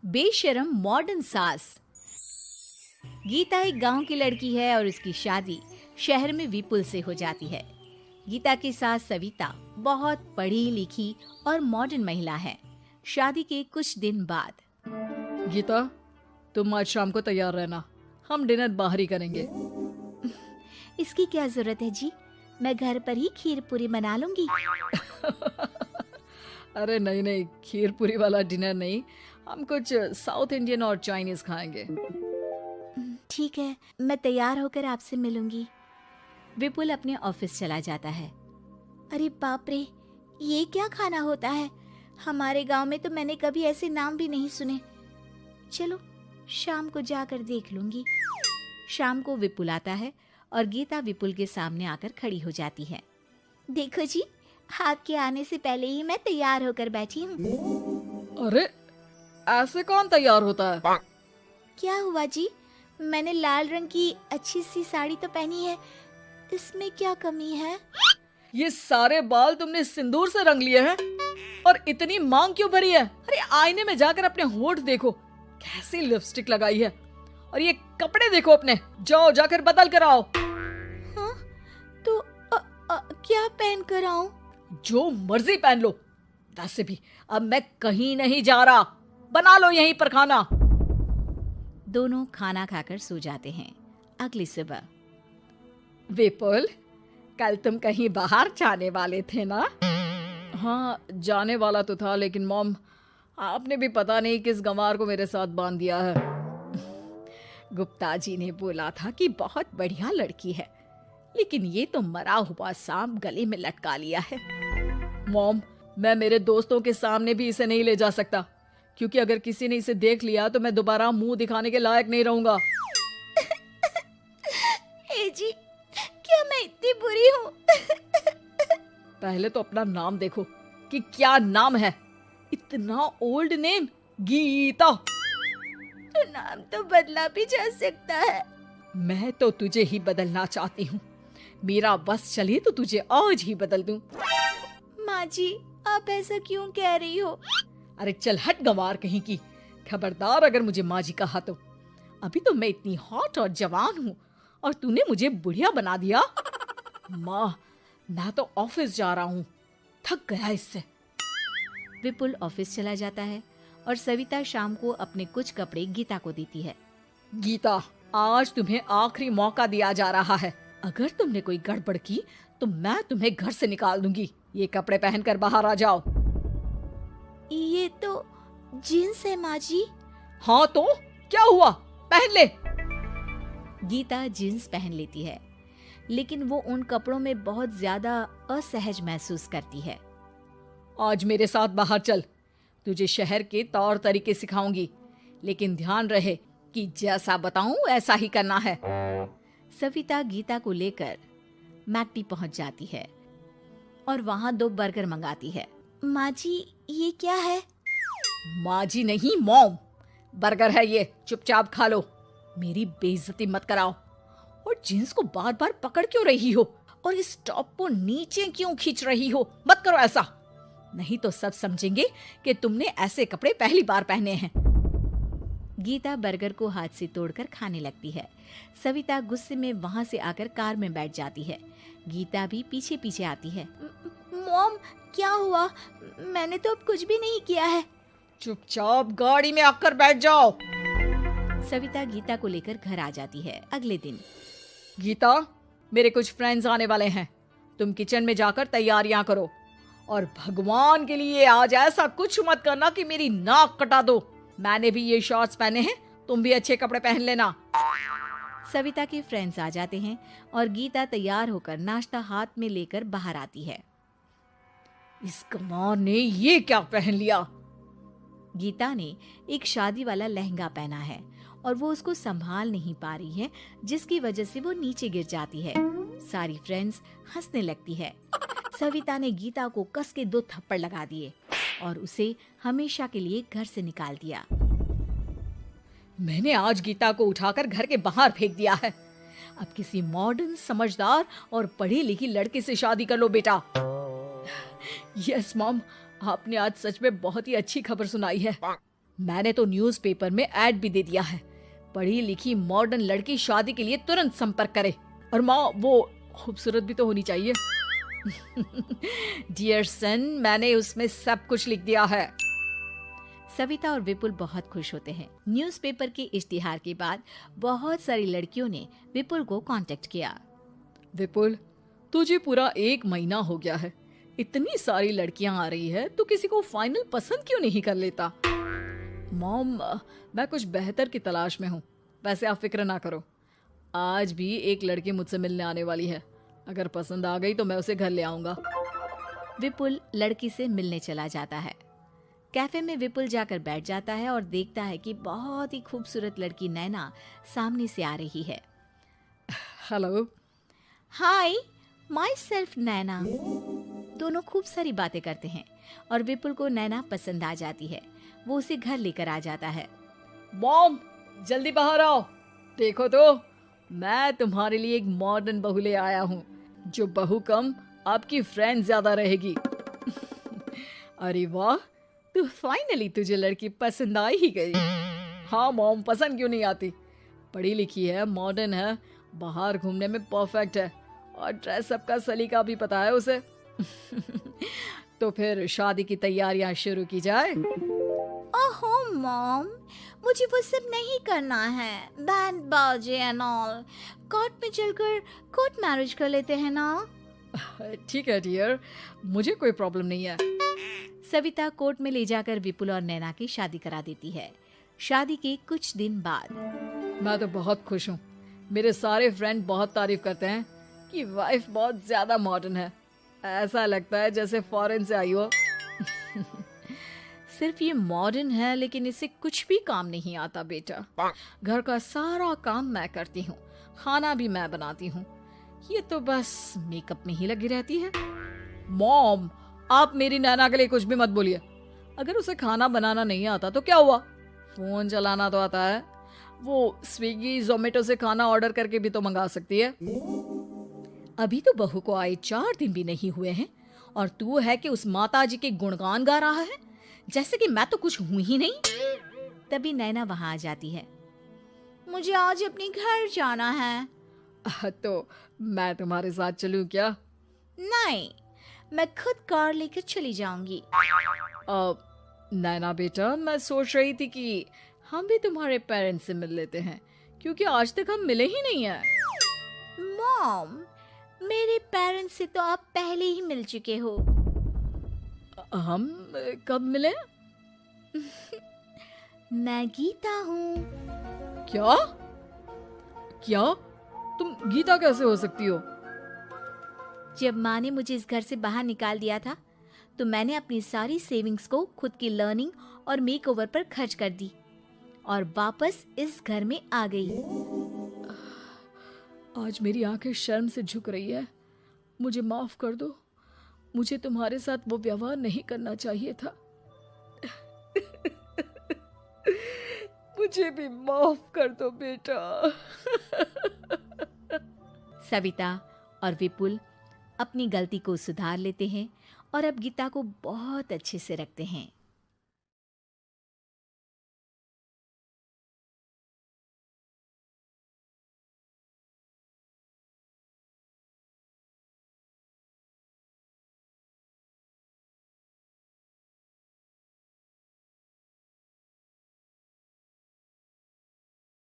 बेशरम मॉडर्न सास। गीता एक गांव की लड़की है और उसकी शादी शहर में विपुल से हो जाती है। गीता की सास सविता बहुत पढ़ी लिखी और मॉडर्न महिला है। शादी के कुछ दिन बाद, गीता, तुम आज शाम को तैयार रहना, हम डिनर बाहर ही करेंगे। इसकी क्या जरूरत है जी, मैं घर पर ही खीर पूरी बना लूंगी। अरे नहीं नहीं, खीर पूरी वाला डिनर नहीं, हम कुछ साउथ इंडियन और चाइनीज खाएंगे। ठीक है, मैं तैयार होकर आपसे मिलूंगी। विपुल अपने ऑफिस चला जाता है। अरे बाप रे, ये क्या खाना होता है? हमारे गांव में तो मैंने कभी ऐसे नाम भी नहीं सुने। चलो शाम को जाकर देख लूंगी। शाम को विपुल आता है और गीता विपुल के सामने आकर खड़ी हो जाती है। देखो जी, आपके आने से पहले ही मैं तैयार होकर बैठी हूँ। अरे ऐसे कौन तैयार होता है? क्या हुआ जी? मैंने लाल रंग की अच्छी सी साड़ी तो पहनी है, इसमें क्या कमी है? ये सारे बाल तुमने सिंदूर से रंग लिए हैं और इतनी मांग क्यों भरी है? अरे आईने में जाकर अपने होंठ देखो, कैसी लिपस्टिक लगाई है। और ये कपड़े देखो अपने, जाओ जाकर बदल कर आओ। हाँ? तो क्या पहन कर आऊं? जो मर्जी पहन लो। वैसे भी अब मैं कहीं नहीं जा रहा, बना लो यहीं पर खाना। दोनों खाना खाकर सो जाते हैं। अगली सुबह, विपुल, कल तुम कहीं बाहर जाने वाले थे ना? हाँ, जाने वाला तो था, लेकिन मॉम, आपने भी पता नहीं किस गंवार को मेरे साथ बांध दिया है। गुप्ता जी ने बोला था कि बहुत बढ़िया लड़की है, लेकिन ये तो मरा हुआ सांप गले में लटका लिया है। मॉम, मैं मेरे दोस्तों के सामने भी इसे नहीं ले जा सकता, क्योंकि अगर किसी ने इसे देख लिया तो मैं दोबारा मुंह दिखाने के लायक नहीं रहूंगा। ए जी, क्या मैं इतनी बुरी हूँ? पहले तो अपना नाम देखो कि क्या नाम है। इतना ओल्ड नेम, गीता। तो नाम तो बदला भी जा सकता है। मैं तो तुझे ही बदलना चाहती हूँ। मेरा बस चले तो तुझे आज ही बदल दूं। माँ जी, आप ऐसा क्यों कह रही हो? अरे चल हट गंवार कहीं की। खबरदार अगर मुझे माँ जी कहा तो। अभी तो मैं इतनी हॉट और जवान हूँ और तूने मुझे बुढ़िया बना दिया। माँ, मैं तो ऑफिस जा रहा हूँ, थक गया इससे। विपुल ऑफिस चला जाता है और सविता शाम को अपने कुछ कपड़े गीता को देती है। गीता, आज तुम्हें आखिरी मौका दिया जा रहा है। अगर तुमने कोई गड़बड़ की तो मैं तुम्हें घर से निकाल दूंगी। ये कपड़े पहनकर बाहर आ जाओ। ये तो जींस है माँ जी। हाँ तो क्या हुआ, पहन ले। गीता जींस पहन लेती है, लेकिन वो उन कपड़ों में बहुत ज्यादा असहज महसूस करती है। आज मेरे साथ बाहर चल, तुझे शहर के तौर तरीके सिखाऊंगी, लेकिन ध्यान रहे कि जैसा बताऊं ऐसा ही करना है। सविता गीता को लेकर मैकडी पहुंच जाती है और वहां 2 बर्गर मंगाती है। माँ जी, ये क्या है? माँ जी नहीं मॉम, बर्गर है ये, चुपचाप खा लो। मेरी बेइज्जती मत कराओ। और जींस को बार बार पकड़ क्यों रही हो और इस टॉप को नीचे क्यों खींच रही हो? मत करो ऐसा, नहीं तो सब समझेंगे कि तुमने ऐसे कपड़े पहली बार पहने हैं। गीता बर्गर को हाथ से तोड़कर खाने लगती है। सविता गुस्से में वहां से आकर कार में बैठ जाती है। गीता भी पीछे पीछे आती है। मॉम, क्या हुआ? मैंने तो अब कुछ भी नहीं किया है। चुपचाप गाड़ी में आकर बैठ जाओ। सविता गीता को लेकर घर आ जाती है। अगले दिन, गीता, मेरे कुछ फ्रेंड्स आने वाले हैं, तुम किचन में जाकर तैयारियां करो। और भगवान के लिए आज ऐसा कुछ मत करना कि मेरी नाक कटा दो। मैंने भी ये शॉर्ट्स पहने हैं, तुम भी अच्छे कपड़े पहन लेना। सविता के फ्रेंड्स आ जाते हैं और गीता तैयार होकर नाश्ता हाथ में लेकर बाहर आती है। इस गंवार ने ये क्या पहन लिया? गीता ने एक शादी वाला लहंगा पहना है और वो उसको संभाल नहीं पा रही है, जिसकी वजह से वो नीचे गिर जाती है। सारी फ्रेंड्स हंसने लगती है। सविता ने गीता को कस के 2 थप्पड़ लगा दिए और उसे हमेशा के लिए घर से निकाल दिया। मैंने आज गीता को उठाकर घर के बाहर फेंक दिया है। अब किसी मॉडर्न, समझदार और पढ़ी लिखी लड़की से शादी कर लो बेटा। यस मॉम, आपने आज सच में बहुत ही अच्छी खबर सुनाई है। मैंने तो न्यूज़पेपर में ऐड भी दे दिया है, पढ़ी लिखी मॉडर्न लड़की शादी के लिए तुरंत संपर्क करे। और माँ, वो खूबसूरत भी तो होनी चाहिए। डियर सन, मैंने उसमें सब कुछ लिख दिया है। सविता और विपुल बहुत खुश होते हैं। न्यूज़पेपर के इश्तिहार के बाद बहुत सारी लड़कियों ने विपुल को कांटेक्ट किया। विपुल, तुझे पूरा 1 महीना हो गया है, इतनी सारी लड़कियां आ रही है, तू किसी को फाइनल पसंद क्यों नहीं कर लेता? मॉम, मैं कुछ बेहतर की तलाश में हूँ। वैसे आप फिक्र ना करो, आज भी एक लड़की मुझसे मिलने आने वाली है। अगर पसंद आ गई तो मैं उसे घर ले आऊंगा। विपुल लड़की से मिलने चला जाता है। कैफे में विपुल जाकर बैठ जाता है और देखता है कि बहुत ही खूबसूरत लड़की नैना सामने से आ रही है। हेलो। हाय, माई सेल्फ नैना। दोनों खूब सारी बातें करते हैं और विपुल को नैना पसंद आ जाती है। वो उसे घर लेकर आ जाता है। मॉम, जल्दी बाहर आओ, देखो तो मैं तुम्हारे लिए एक मॉडर्न बहू ले आया हूँ, जो बहू कम आपकी फ्रेंड ज्यादा रहेगी। अरे वाह, तो फाइनली तुझे लड़की पसंद आ ही गई। हाँ मॉम, पसंद क्यों नहीं आती? पढ़ी लिखी है, मॉडर्न है, बाहर घूमने में परफेक्ट है और ड्रेसअप का सलीका भी पता है उसे। तो फिर शादी की तैयारियां शुरू की जाए। ओहो मॉम, मुझे वो सब नहीं करना है। बैंड बाजे एंड ऑल। कोर्ट में चलकर कोर्ट मैरिज कर लेते हैं ना। ठीक है डियर, मुझे कोई प्रॉब्लम नहीं है। सविता कोर्ट में ले जाकर विपुल और नैना की शादी करा देती है। शादी के कुछ दिन बाद मैं तो बहुत खुश हूँ। मेरे सारे फ्रेंड बहुत तारीफ करते हैं कि वाइफ बहुत ज्यादा मॉडर्न है। ऐसा लगता है जैसे फॉरेन से आई हो। सिर्फ ये मॉडर्न है, लेकिन इसे कुछ भी काम नहीं आता बेटा। घर का सारा काम मैं करती हूँ, खाना भी मैं बनाती हूँ। ये तो बस मेकअप में ही लगी रहती है। मॉम, आप मेरी नैना के लिए कुछ भी मत बोलिए। अगर उसे खाना बनाना नहीं आता तो क्या हुआ, फोन चलाना तो आता है। वो स्विगी जोमेटो से खाना ऑर्डर करके भी तो मंगा सकती है। अभी तो बहू को आए 4 दिन भी नहीं हुए हैं और तू है कि उस माता जी के गुणगान गा रहा है, जैसे कि मैं तो कुछ हूं ही नहीं। तभी नैना वहां आ जाती है। मुझे आज अपने घर जाना है। तो मैं तुम्हारे साथ चलूं क्या? नहीं, मैं खुद कार लेकर चली जाऊंगी। नैना बेटा, मैं सोच रही थी कि हम भी तुम्हारे पेरेंट्स से मिल लेते हैं, क्योंकि आज तक हम मिले ही नहीं हैं। मॉम, मेरे पेरेंट्स से तो आप पहले ही मिल चुके हो। हम कब मिले? मैं गीता हूँ। क्या? क्या? तुम गीता कैसे हो सकती हो? जब माँ ने मुझे इस घर से बाहर निकाल दिया था, तो मैंने अपनी सारी सेविंग्स को खुद की लर्निंग और मेकओवर पर खर्च कर दी और वापस इस घर में आ गई। आज मेरी आंखें शर्म से झुक रही है। मुझे माफ कर दो, मुझे तुम्हारे साथ वो व्यवहार नहीं करना चाहिए था। मुझे भी माफ कर दो बेटा। सविता और विपुल अपनी गलती को सुधार लेते हैं और अब गीता को बहुत अच्छे से रखते हैं।